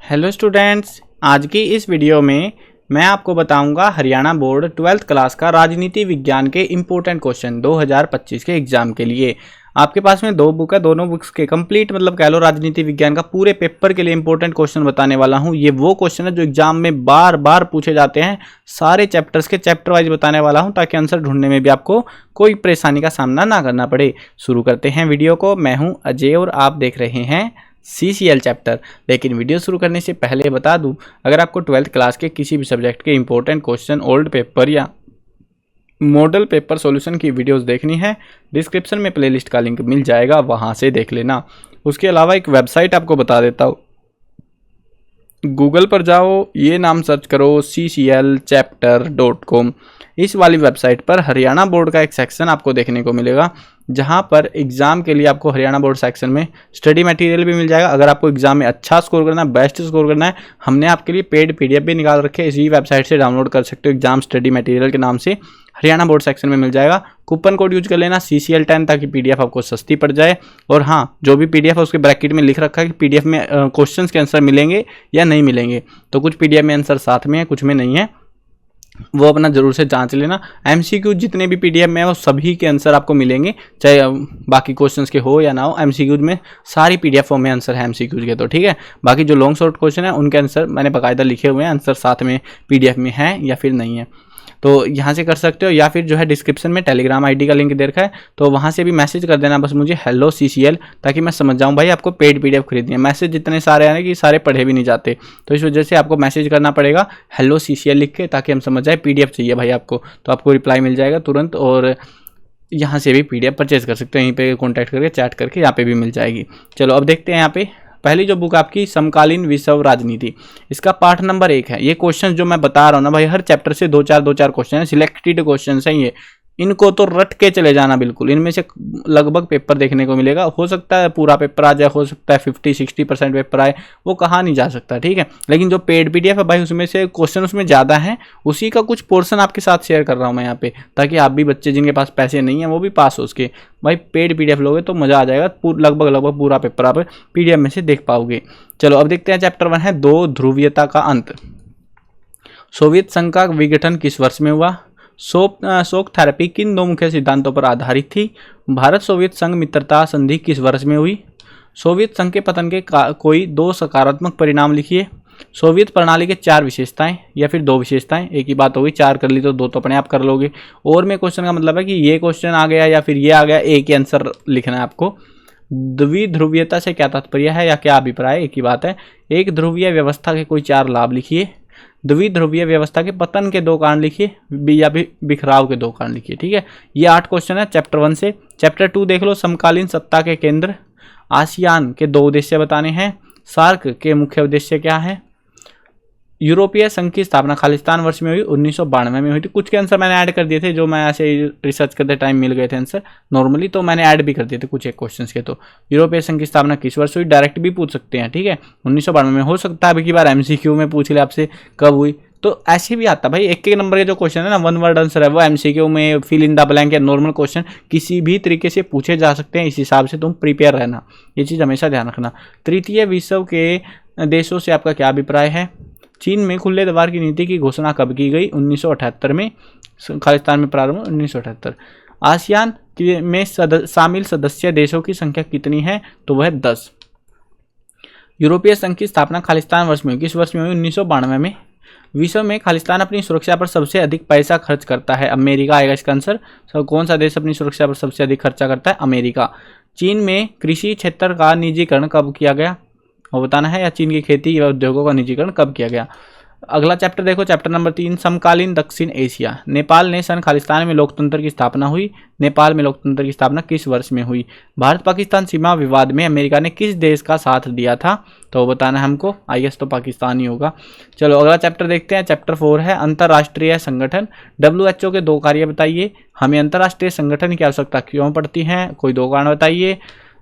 Hello students, आज की इस वीडियो में मैं आपको बताऊंगा हरियाणा बोर्ड 12th क्लास का राजनीति विज्ञान के इम्पोर्टेंट क्वेश्चन 2025 के एग्जाम के लिए। आपके पास में दो बुक है, दोनों बुक्स के कंप्लीट कह लो राजनीति विज्ञान का पूरे पेपर के लिए इंपॉर्टेंट क्वेश्चन बताने वाला हूं। ये वो क्वेश्चन है जो एग्जाम में बार बार पूछे जाते हैं। सारे चैप्टर्स के चैप्टर वाइज बताने वाला हूं ताकि आंसर ढूंढने में भी आपको कोई परेशानी का सामना ना करना पड़े। शुरू करते हैं वीडियो को। मैं हूँ अजय और आप देख रहे हैं CCL चैप्टर। लेकिन वीडियो शुरू करने से पहले बता दूं, अगर आपको 12th क्लास के किसी भी सब्जेक्ट के इंपॉर्टेंट क्वेश्चन, ओल्ड पेपर या मॉडल पेपर सॉल्यूशन की वीडियोस देखनी है, डिस्क्रिप्शन में प्लेलिस्ट का लिंक मिल जाएगा, वहां से देख लेना। उसके अलावा एक वेबसाइट आपको बता देता हूँ, गूगल पर जाओ, ये नाम सर्च करो cclchapter.com। इस वाली वेबसाइट पर हरियाणा बोर्ड का एक सेक्शन आपको देखने को मिलेगा, जहां पर एग्जाम के लिए आपको हरियाणा बोर्ड सेक्शन में स्टडी मटेरियल भी मिल जाएगा। अगर आपको एग्जाम में अच्छा स्कोर करना है, बेस्ट स्कोर करना है, हमने आपके लिए पेड PDF भी निकाल रखे हैं। इसी वेबसाइट से डाउनलोड कर सकते हो, एग्जाम स्टडी मटेरियल के नाम से हरियाणा बोर्ड सेक्शन में मिल जाएगा। कूपन कोड यूज कर लेना CCL10 ताकि PDF आपको सस्ती पड़ जाए। और हाँ, जो भी PDF है उसके ब्रैकेट में लिख रखा है कि PDF में क्वेश्चंस के आंसर मिलेंगे या नहीं मिलेंगे। तो कुछ PDF में आंसर साथ में है, कुछ में नहीं है, वो अपना जरूर से जांच लेना। MCQ जितने भी PDF में है वो सभी के आंसर आपको मिलेंगे, चाहे बाकी क्वेश्चंस के हो या ना हो। MCQ में सारी PDF फॉर्म में आंसर है MCQ के, तो ठीक है। बाकी जो लॉन्ग शॉर्ट क्वेश्चन है उनके आंसर मैंने बाकायदा लिखे हुए हैं, आंसर साथ में PDF में है या फिर नहीं है, तो यहाँ से कर सकते हो। या फिर जो है डिस्क्रिप्शन में टेलीग्राम ID का लिंक दे रखा है, तो वहाँ से भी मैसेज कर देना बस मुझे हेलो CCL, ताकि मैं समझ जाऊँ भाई आपको पेड PDF खरीदनी है। मैसेज इतने सारे आने कि सारे पढ़े भी नहीं जाते, तो इस वजह से आपको मैसेज करना पड़ेगा हेलो CCL लिख के, ताकि हम समझ जाए PDF चाहिए भाई आपको, तो आपको रिप्लाई मिल जाएगा तुरंत। और यहाँ से भी PDF परचेज कर सकते हो, यहीं पे कॉन्टैक्ट करके चैट करके यहाँ पे भी मिल जाएगी। चलो अब देखते हैं यहाँ पे पहली जो बुक आपकी समकालीन विश्व राजनीति, इसका पाठ नंबर 1 है। ये क्वेश्चन जो मैं बता रहा हूँ ना भाई, हर चैप्टर से दो चार क्वेश्चन है, सिलेक्टेड क्वेश्चन है ये। इनको तो रट के चले जाना बिल्कुल। इनमें से लगभग पेपर देखने को मिलेगा, हो सकता है पूरा पेपर आ जाए, हो सकता है 50-60% पेपर आए, वो कहा नहीं जा सकता, ठीक है। लेकिन जो पेड PDF है भाई, उसमें से क्वेश्चन उसमें ज़्यादा हैं, उसी का कुछ पोर्शन आपके साथ शेयर कर रहा हूँ मैं यहाँ पे, ताकि आप भी बच्चे जिनके पास पैसे नहीं है वो भी पास हो उसके। भाई पेड PDF लोगे तो मज़ा आ जाएगा, लगभग पूरा पेपर आप PDF में से देख पाओगे। चलो अब देखते हैं चैप्टर 1 है 2 ध्रुवीयता का अंत। सोवियत संघ का विघटन किस वर्ष में हुआ? शोक थेरेपी किन 2 मुख्य सिद्धांतों पर आधारित थी? भारत सोवियत संघ मित्रता संधि किस वर्ष में हुई? सोवियत संघ के पतन के कोई 2 सकारात्मक परिणाम लिखिए। सोवियत प्रणाली के 4 विशेषताएं या फिर 2 विशेषताएं, एक ही बात होगी, 4 कर ली तो 2 तो अपने आप कर लोगे। और में क्वेश्चन का मतलब है कि ये क्वेश्चन आ गया या फिर ये आ गया, एक ही आंसर लिखना है आपको। द्विध्रुवीयता से क्या तात्पर्य है या क्या अभिप्राय, एक ही बात है। एक ध्रुवीय व्यवस्था के कोई 4 लाभ लिखिए। द्विध्रुवीय व्यवस्था के पतन के 2 कारण लिखिए, या भी बिखराव के 2 कारण लिखिए, ठीक है। ये 8 क्वेश्चन है चैप्टर 1 से। चैप्टर 2 देख लो, समकालीन सत्ता के केंद्र। आसियान के 2 उद्देश्य बताने हैं। सार्क के मुख्य उद्देश्य क्या है? यूरोपीय संघ की स्थापना खालिस्तान वर्ष में हुई? 1992 में हुई थी। कुछ के आंसर मैंने ऐड कर दिए थे, जो मैं ऐसे रिसर्च करते टाइम मिल गए थे आंसर नॉर्मली, तो मैंने ऐड भी कर दिए थे कुछ एक क्वेश्चंस के। तो यूरोपीय संघ की स्थापना किस वर्ष हुई, डायरेक्ट भी पूछ सकते हैं, ठीक है। 1992 में। हो सकता है अभी की बार MCQ में पूछ ले आपसे कब हुई, तो ऐसे भी आता भाई। एक नंबर के जो क्वेश्चन है ना, 1 वर्ड आंसर है, वो MCQ में फिल इन द ब्लैंक या नॉर्मल क्वेश्चन किसी भी तरीके से पूछे जा सकते हैं। इस हिसाब से तुम प्रिपेयर रहना, ये चीज़ हमेशा ध्यान रखना। तृतीय विश्व के देशों से आपका क्या अभिप्राय है? चीन में खुले द्वार की नीति की घोषणा कब की गई? 1978 में। खालिस्तान में प्रारंभ 1978। आसियान में शामिल सदस्य देशों की संख्या कितनी है? तो वह 10। यूरोपीय संघ की स्थापना खालिस्तान वर्ष में हुई, किस वर्ष में हुई? 1992 में। विश्व में खालिस्तान अपनी सुरक्षा पर सबसे अधिक पैसा खर्च करता है? अमेरिका आएगा इसका आंसर। कौन सा देश अपनी सुरक्षा पर सबसे अधिक खर्चा करता है? अमेरिका। चीन में कृषि क्षेत्र का निजीकरण कब किया गया, वो बताना है। या चीन की खेती व उद्योगों का निजीकरण कब किया गया? अगला चैप्टर देखो, चैप्टर नंबर 3 समकालीन दक्षिण एशिया। नेपाल ने सन खालिस्तान में लोकतंत्र की स्थापना हुई। नेपाल में लोकतंत्र की स्थापना किस वर्ष में हुई? भारत पाकिस्तान सीमा विवाद में अमेरिका ने किस देश का साथ दिया था? तो वो बताना है हमको। IS तो पाकिस्तान ही होगा। चलो अगला चैप्टर देखते हैं, चैप्टर 4 है अंतर्राष्ट्रीय संगठन। WHO के 2 कार्य बताइए। हमें अंतर्राष्ट्रीय संगठन की आवश्यकता क्यों पड़ती है? कोई 2 कारण बताइए।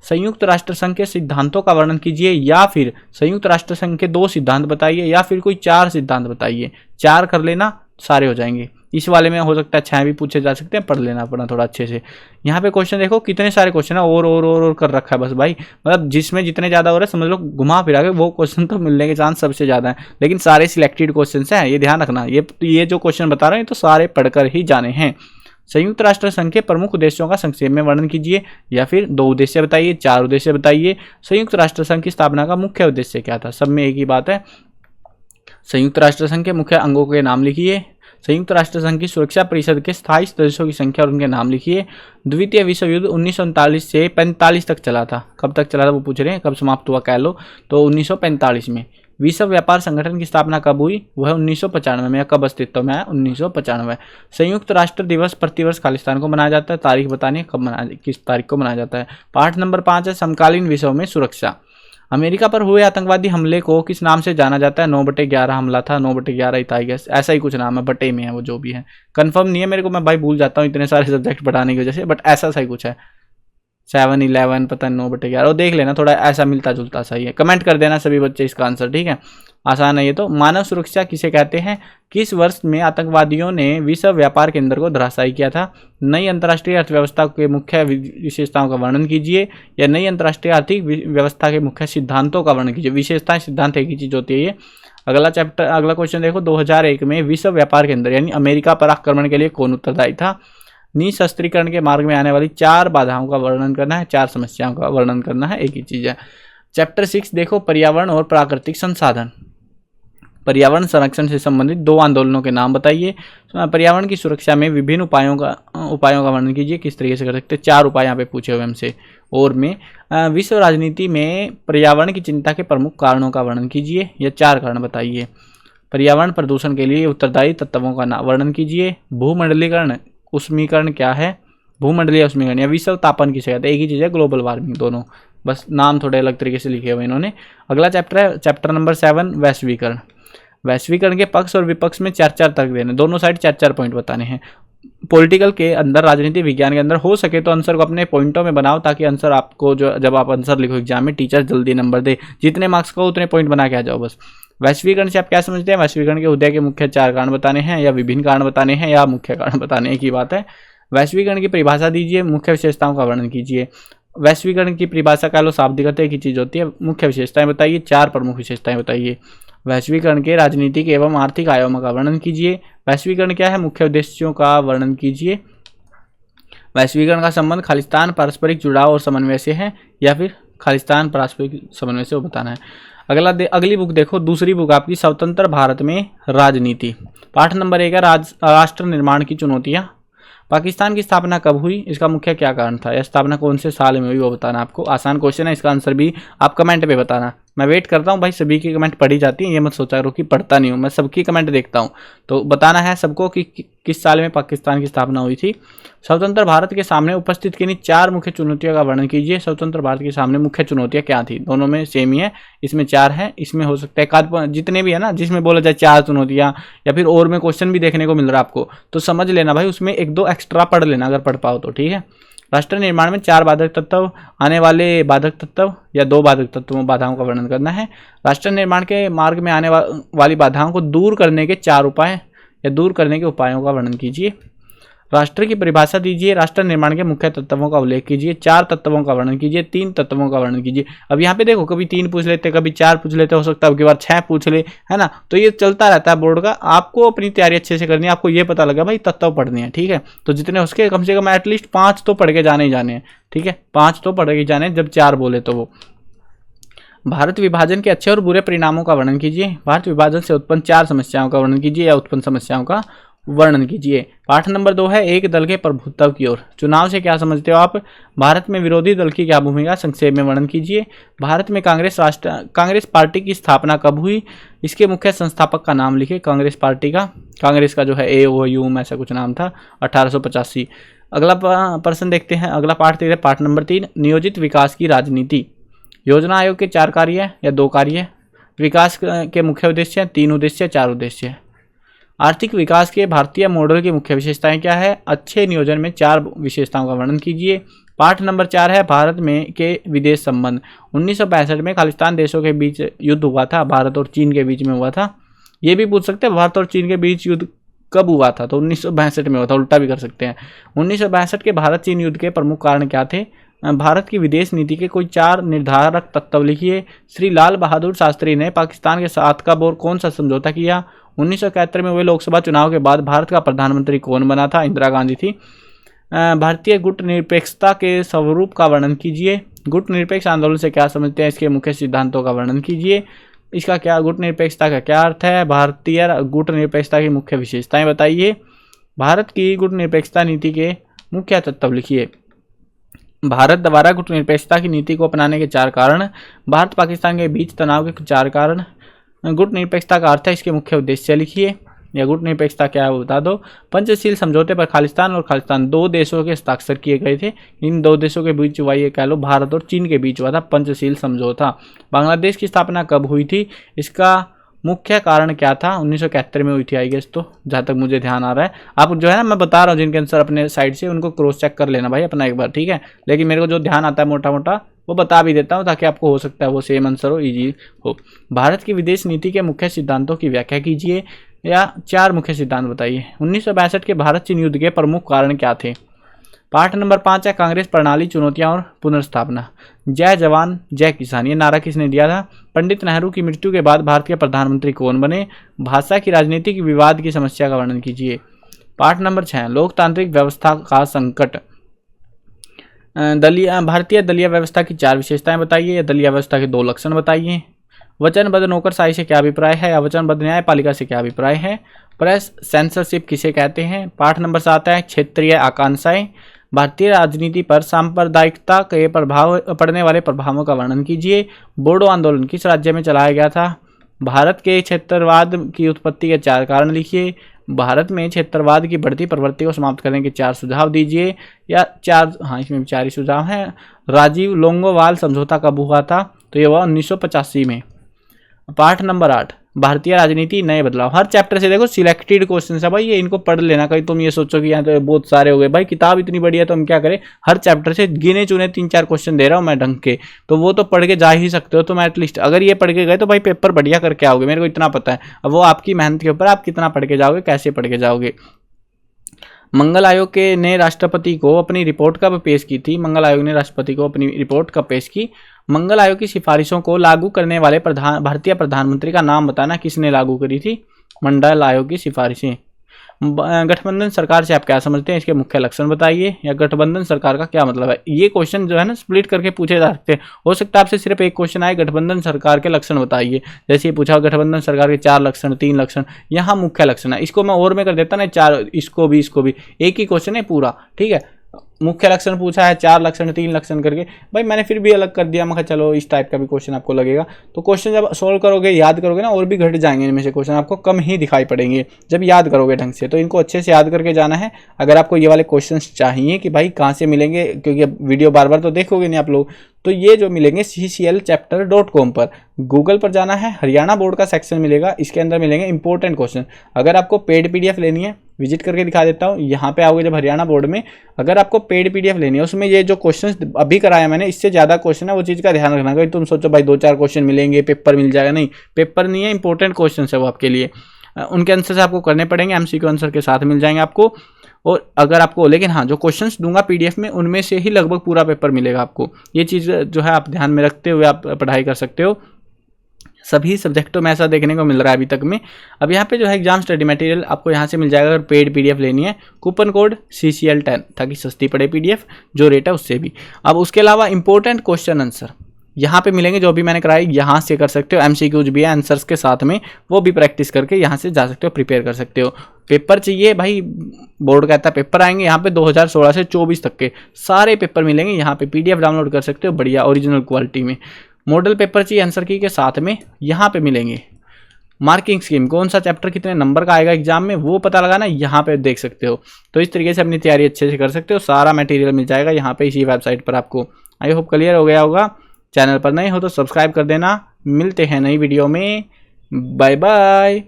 संयुक्त राष्ट्र संघ के सिद्धांतों का वर्णन कीजिए, या फिर संयुक्त राष्ट्र संघ के 2 सिद्धांत बताइए, या फिर कोई 4 सिद्धांत बताइए। 4 कर लेना, सारे हो जाएंगे। इस वाले में हो सकता है 6 भी पूछे जा सकते हैं, पढ़ लेना अपना थोड़ा अच्छे से। यहाँ पे क्वेश्चन देखो कितने सारे क्वेश्चन है, और कर रखा है बस भाई, मतलब जिसमें जितने ज़्यादा हो रहा है समझ लो घुमा फिरा के वो क्वेश्चन तो मिलने के चांस सबसे ज़्यादा है, लेकिन सारे सिलेक्टेड क्वेश्चन हैं, ये ध्यान रखना। ये जो क्वेश्चन बता रहे हैं तो सारे पढ़कर ही जाने हैं। संयुक्त राष्ट्र संघ के प्रमुख उद्देश्यों का संक्षेप में वर्णन कीजिए, या फिर 2 उद्देश्य बताइए, 4 उद्देश्य बताइए। संयुक्त राष्ट्र संघ की स्थापना का मुख्य उद्देश्य क्या था, सब में एक ही बात है। संयुक्त राष्ट्र संघ के मुख्य अंगों के नाम लिखिए। संयुक्त राष्ट्र संघ की सुरक्षा परिषद के स्थायी सदस्यों की संख्या और उनके नाम लिखिए। द्वितीय विश्व युद्ध 1939 से 45 तक चला था, कब तक चला था वो पूछ रहे हैं, कब समाप्त हुआ कह लो, तो 1945 में। विश्व व्यापार संगठन की स्थापना कब हुई, वह 1995 में। कब अस्तित्व में आया, 1995। संयुक्त राष्ट्र दिवस प्रतिवर्ष खालिस्तान को मनाया जाता है, तारीख बतानी है कब मनाया, किस तारीख को मनाया जाता है। पाठ नंबर 5 है समकालीन विषयों में सुरक्षा। अमेरिका पर हुए आतंकवादी हमले को किस नाम से जाना जाता है, 9/11 हमला था, 9/11 ही था आई गेस, ऐसा ही कुछ नाम है, बटे में है वो जो भी है, कंफर्म नहीं है मेरे को, मैं भाई भूल जाता हूँ इतने सारे सब्जेक्ट पढ़ाने की वजह से, बट ऐसा सा ही कुछ है, 7/11 पता नहीं 9/11, और देख लेना थोड़ा ऐसा मिलता जुलता सा ही है। कमेंट कर देना सभी बच्चे इसका आंसर, ठीक है, आसान है ये तो। मानव सुरक्षा किसे कहते हैं, किस वर्ष में आतंकवादियों ने विश्व व्यापार केंद्र को धराशायी किया था। नई अंतर्राष्ट्रीय अर्थव्यवस्था के मुख्य विशेषताओं का वर्णन कीजिए, या नई अंतर्राष्ट्रीय आर्थिक व्यवस्था के मुख्य सिद्धांतों का वर्णन कीजिए। विशेषताएं सिद्धांत एक ही चीज होती है ये। अगला चैप्टर, अगला क्वेश्चन देखो, 2001 में विश्व व्यापार केंद्र यानी अमेरिका पर आक्रमण के लिए कौन उत्तरदायी था। निशस्त्रीकरण के मार्ग में आने वाली 4 बाधाओं का वर्णन करना है, 4 समस्याओं का वर्णन करना है, एक ही चीज है। चैप्टर 6 देखो, पर्यावरण और प्राकृतिक संसाधन। पर्यावरण संरक्षण से संबंधित 2 आंदोलनों के नाम बताइए। पर्यावरण की सुरक्षा में विभिन्न उपायों का वर्णन कीजिए, किस तरीके से कर सकते हैं। 4 उपाय यहाँ पे पूछे हुए हमसे। और में विश्व राजनीति में पर्यावरण की चिंता के प्रमुख कारणों का वर्णन कीजिए, या 4 कारण बताइए। पर्यावरण प्रदूषण के लिए उत्तरदायी तत्वों का वर्णन कीजिए। भूमंडलीकरण उष्मीकरण क्या है, भूमंडलीय उष्मीकरण या विश्व तापन किसे कहते हैं, एक ही चीज़ है, ग्लोबल वार्मिंग, दोनों बस नाम थोड़े अलग तरीके से लिखे हुए इन्होंने। अगला चैप्टर है चैप्टर नंबर 7 वैश्वीकरण। वैश्वीकरण के पक्ष और विपक्ष में 4-4 तर्क देने, दोनों साइड 4-4 पॉइंट बताने हैं। पॉलिटिकल के अंदर, राजनीति विज्ञान के अंदर हो सके तो आंसर को अपने पॉइंटों में बनाओ, ताकि आंसर आपको जो जब आप आंसर लिखो एग्जाम में टीचर जल्दी नंबर दे। जितने मार्क्स को उतने पॉइंट बना के आ जाओ बस। वैश्वीकरण से आप क्या समझते हैं, वैश्वीकरण के उदय के मुख्य 4 कारण बताने हैं, या विभिन्न कारण बताने हैं, या मुख्य कारण बताने हैं, एक ही बात है। वैश्वीकरण की परिभाषा दीजिए, मुख्य विशेषताओं का वर्णन कीजिए। वैश्वीकरण की परिभाषा का लो शाब्दिक अर्थ एक ही चीज होती है। मुख्य विशेषताएं बताइए, 4 प्रमुख विशेषताएं बताइए। वैश्वीकरण के राजनीतिक एवं आर्थिक आयामों का वर्णन कीजिए। वैश्वीकरण क्या है, मुख्य उद्देश्यों का वर्णन कीजिए। वैश्वीकरण का संबंध खालिस्तान पारस्परिक जुड़ाव और समन्वय से है, या फिर खालिस्तान पारस्परिक समन्वय से, वो बताना है। अगली बुक देखो, दूसरी बुक आपकी स्वतंत्र भारत में राजनीति। पाठ नंबर 1 है राष्ट्र निर्माण की चुनौतियां। पाकिस्तान की स्थापना कब हुई, इसका मुख्य क्या कारण था, या स्थापना कौन से साल में हुई वो बताना आपको। आसान क्वेश्चन है, इसका आंसर भी आप कमेंट पे बताना। मैं वेट करता हूँ भाई, सभी की कमेंट पढ़ी जाती है, ये मत सोचा करो कि पढ़ता नहीं हूँ, मैं सबकी कमेंट देखता हूँ। तो बताना है सबको कि किस साल में पाकिस्तान की स्थापना हुई थी। स्वतंत्र भारत के सामने उपस्थित किन्हीं 4 मुख्य चुनौतियों का वर्णन कीजिए। स्वतंत्र भारत के सामने मुख्य चुनौतियां क्या थी, दोनों में सेम ही है, इसमें 4 है, इसमें हो सकता है जितने भी है ना, जिसमें बोला जाए 4 चुनौतियां, या फिर और में क्वेश्चन भी देखने को मिल रहा है आपको, तो समझ लेना भाई, उसमें 1-2 एक्स्ट्रा पढ़ लेना अगर पढ़ पाओ तो, ठीक है। राष्ट्र निर्माण में 4 बाधक तत्व, आने वाले बाधक तत्व या 2 बाधक तत्वों बाधाओं का वर्णन करना है। राष्ट्र निर्माण के मार्ग में आने वाली बाधाओं को दूर करने के 4 उपाय या दूर करने के उपायों का वर्णन कीजिए। राष्ट्र की परिभाषा दीजिए। राष्ट्र निर्माण के मुख्य तत्वों का उल्लेख कीजिए। 4 तत्वों का वर्णन कीजिए। 3 तत्वों का वर्णन कीजिए। अब यहाँ पे देखो, कभी 3 पूछ लेते, कभी 4 पूछ लेते, हो सकता है अब 6 पूछ ले, है ना। तो ये चलता रहता है बोर्ड का। आपको अपनी तैयारी अच्छे से करनी है। आपको ये पता लगा भाई तत्व पढ़ने हैं, ठीक है। तो जितने उसके कम से कम एटलीस्ट 5 तो पढ़ के जाने ही जाने हैं, ठीक है। 5 तो पढ़ के जाने, जब 4 बोले तो वो। भारत विभाजन के अच्छे और बुरे परिणामों का वर्णन कीजिए। भारत विभाजन से उत्पन्न 4 समस्याओं का वर्णन कीजिए, या उत्पन्न समस्याओं का वर्णन कीजिए। पाठ नंबर 2 है एक दल के प्रभुत्व की ओर। चुनाव से क्या समझते हो आप। भारत में विरोधी दल की क्या भूमिका, संक्षेप में वर्णन कीजिए। भारत में कांग्रेस पार्टी की स्थापना कब हुई, इसके मुख्य संस्थापक का नाम लिखिए। कांग्रेस का जो है AOUM ऐसा कुछ नाम था, 1885। अगला प्रश्न देखते हैं, अगला पाठ देखते हैं, पाठ नंबर 3 नियोजित विकास की राजनीति। योजना आयोग के 4 कार्य या 2 कार्य। विकास के मुख्य उद्देश्य 3 उद्देश्य 4 उद्देश्य। आर्थिक विकास के भारतीय मॉडल की मुख्य विशेषताएं क्या है। अच्छे नियोजन में 4 विशेषताओं का वर्णन कीजिए। पाठ नंबर 4 है भारत में के विदेश संबंध। 1965 में खालिस्तान देशों के बीच युद्ध हुआ था, भारत और चीन के बीच में हुआ था। ये भी पूछ सकते हैं भारत और चीन के बीच युद्ध कब हुआ था, तो 1962 में हुआ था, उल्टा भी कर सकते हैं। 1962 के भारत चीन युद्ध के प्रमुख कारण क्या थे? भारत की विदेश नीति के कोई 4 निर्धारक तत्व लिखिए। श्री लाल बहादुर शास्त्री ने पाकिस्तान के साथ कब और कौन सा समझौता किया? 1971 में हुए लोकसभा चुनाव के बाद भारत का प्रधानमंत्री कौन बना था? इंदिरा गांधी थी। भारतीय गुटनिरपेक्षता के स्वरूप का वर्णन कीजिए। गुटनिरपेक्ष आंदोलन से क्या समझते हैं? इसके मुख्य सिद्धांतों का वर्णन कीजिए। इसका क्या गुटनिरपेक्षता का क्या अर्थ है? भारतीय गुटनिरपेक्षता की मुख्य विशेषताएं बताइए। भारत की गुटनिरपेक्षता नीति के मुख्य तत्व लिखिए। भारत द्वारा गुटनिरपेक्षता की नीति को अपनाने के 4 कारण। भारत पाकिस्तान के बीच तनाव के 4 कारण। गुटनिरपेक्षता का अर्थ है, इसके मुख्य उद्देश्य लिखिए। या गुटनिरपेक्षता क्या है वो बता दो। पंचशील समझौते पर खालिस्तान और खालिस्तान 2 देशों के हस्ताक्षर किए गए थे। इन 2 देशों के बीच हुआ, ये कह लो भारत और चीन के बीच हुआ था पंचशील समझौता। बांग्लादेश की स्थापना कब हुई थी? इसका मुख्य कारण क्या था? 1971 में हुई थी आई गेस, तो जहाँ तक मुझे ध्यान आ रहा है। आप जो है ना, मैं बता रहा हूँ जिनके आंसर अपने साइड से, उनको क्रॉस चेक कर लेना भाई अपना एक बार, ठीक है। लेकिन मेरे को जो ध्यान आता है मोटा मोटा वो बता भी देता हूँ, ताकि आपको हो सकता है वो सेम आंसर हो, इजी हो। भारत की विदेश नीति के मुख्य सिद्धांतों की व्याख्या कीजिए, या 4 मुख्य सिद्धांत बताइए। 1962 के भारत चीन युद्ध के प्रमुख कारण क्या थे? पाठ नंबर 5 है कांग्रेस प्रणाली, चुनौतियां और पुनर्स्थापना। जय जवान जय किसान, ये नारा किसने दिया था? पंडित नेहरू की मृत्यु के बाद भारत के प्रधानमंत्री कौन बने? भाषा की राजनीतिक विवाद की समस्या का वर्णन कीजिए। पाठ नंबर 6 लोकतांत्रिक व्यवस्था का संकट। भारतीय दलीय व्यवस्था की 4 विशेषताएं बताइए। दलीय व्यवस्था के 2 लक्षण बताइए। वचनबद्ध नौकरशाही से क्या अभिप्राय है? या वचनबद्ध न्यायपालिका से क्या अभिप्राय है? प्रेस सेंसरशिप किसे कहते हैं? पाठ नंबर 7 है क्षेत्रीय आकांक्षाएं। भारतीय राजनीति पर सांप्रदायिकता के प्रभाव पड़ने वाले प्रभावों का वर्णन कीजिए। बोडो आंदोलन किस राज्य में चलाया गया था? भारत के क्षेत्रवाद की उत्पत्ति के 4 कारण लिखिए। भारत में क्षेत्रवाद की बढ़ती प्रवृत्ति को समाप्त करने के 4 सुझाव दीजिए। या 4, हाँ इसमें 4 ही सुझाव हैं। राजीव लोंगोवाल समझौता कब हुआ था? तो ये हुआ 1985 में। पाठ नंबर 8 भारतीय राजनीति नए बदलाव। हर चैप्टर से देखो सिलेक्टेड क्वेश्चन है भाई, ये इनको पढ़ लेना। कहीं तुम ये सोचो कि यहाँ तो बहुत सारे हो गए भाई, किताब इतनी बड़ी है तो हम क्या करें, हर चैप्टर से गिने चुने 3-4 क्वेश्चन दे रहा हूँ मैं ढंग के, तो वो तो पढ़ के जा ही सकते हो तुम एटलीस्ट। अगर ये पढ़ के गए तो भाई पेपर बढ़िया करके आओगे, मेरे को इतना पता है। अब वो आपकी मेहनत के ऊपर, आप कितना पढ़ के जाओगे, कैसे पढ़ के जाओगे। मंगल आयोग के ने राष्ट्रपति को अपनी रिपोर्ट कब पेश की थी? मंगल आयोग ने राष्ट्रपति को अपनी रिपोर्ट कब पेश की? मंगल आयोग की सिफारिशों को लागू करने वाले भारतीय प्रधानमंत्री का नाम बताना, किसने लागू करी थी? मंडल आयोग की सिफारिशें। गठबंधन सरकार से आप क्या समझते हैं? इसके मुख्य लक्षण बताइए। या गठबंधन सरकार का क्या मतलब है? ये क्वेश्चन जो है ना स्प्लिट करके पूछे जा सकते हैं। हो सकता है आपसे सिर्फ एक क्वेश्चन आए, गठबंधन सरकार के लक्षण बताइए। जैसे ये पूछा गठबंधन सरकार के 4 लक्षण, 3 लक्षण, यहाँ मुख्य लक्षण है। इसको मैं और में कर देता ना 4, इसको भी एक ही क्वेश्चन है पूरा, ठीक है। मुख्य लक्षण पूछा है, 4 लक्षण, 3 लक्षण करके, भाई मैंने फिर भी अलग कर दिया। मैं चलो इस टाइप का भी क्वेश्चन आपको लगेगा, तो क्वेश्चन जब सोल्व करोगे, याद करोगे ना, और भी घट जाएंगे इनमें से क्वेश्चन, आपको कम ही दिखाई पड़ेंगे जब याद करोगे ढंग से। तो इनको अच्छे से याद करके जाना है। अगर आपको ये वाले क्वेश्चन चाहिए कि भाई कहाँ से मिलेंगे, क्योंकि वीडियो बार बार तो देखोगे नहीं आप लोग, तो ये जो मिलेंगे cclchapter.com पर, गूगल पर जाना है, हरियाणा बोर्ड का सेक्शन मिलेगा, इसके अंदर मिलेंगे इंपॉर्टेंट क्वेश्चन। अगर आपको पेड पीडीएफ लेनी है, विजिट करके दिखा देता हूँ। यहाँ पे आओगे जब हरियाणा बोर्ड में, अगर आपको पेड पीडीएफ लेनी है, उसमें ये जो क्वेश्चन अभी कराया मैंने, इससे ज़्यादा क्वेश्चन है, वो चीज़ का ध्यान रखना। कहीं तुम सोचो भाई 2-4 क्वेश्चन मिलेंगे, पेपर मिल जाएगा, नहीं, पेपर नहीं है, इंपॉर्टेंट क्वेश्चन है वो आपके लिए। उनके आंसर से आपको करने पड़ेंगे, MCQ आंसर के साथ मिल जाएंगे आपको। और अगर आपको, लेकिन हाँ, जो क्वेश्चंस दूंगा पीडीएफ में, उनमें से ही लगभग पूरा पेपर मिलेगा आपको। ये चीज़ जो है आप ध्यान में रखते हुए आप पढ़ाई कर सकते हो। सभी सब्जेक्टों में ऐसा देखने को मिल रहा है अभी तक में। अब यहाँ पे जो है एग्जाम स्टडी मटेरियल आपको यहाँ से मिल जाएगा अगर पेड पीडीएफ लेनी है। कूपन कोड CCL10, ताकि सस्ती पड़े पीडीएफ, जो रेट है उससे भी। अब उसके अलावा इंपॉर्टेंट क्वेश्चन आंसर यहाँ पे मिलेंगे, जो भी मैंने कराई यहाँ से कर सकते हो। MCQs भी है आंसर्स के साथ में, वो भी प्रैक्टिस करके यहाँ से जा सकते हो, प्रिपेयर कर सकते हो। पेपर चाहिए भाई, बोर्ड कहता है पेपर आएंगे यहाँ पे 2016 से 24 तक के सारे पेपर मिलेंगे यहाँ पे। PDF डाउनलोड कर सकते हो बढ़िया ओरिजिनल क्वालिटी में। मॉडल पेपर चाहिए आंसर की के साथ में, यहाँ पे मिलेंगे। मार्किंग स्कीम, कौन सा चैप्टर कितने नंबर का आएगा एग्जाम में, वो पता लगाना, यहाँ पे देख सकते हो। तो इस तरीके से अपनी तैयारी अच्छे से कर सकते हो। सारा मटेरियल मिल जाएगा यहाँ पे, इसी वेबसाइट पर आपको। आई होप क्लियर हो गया होगा। चैनल पर नए हो तो सब्सक्राइब कर देना। मिलते हैं नई वीडियो में, बाय बाय।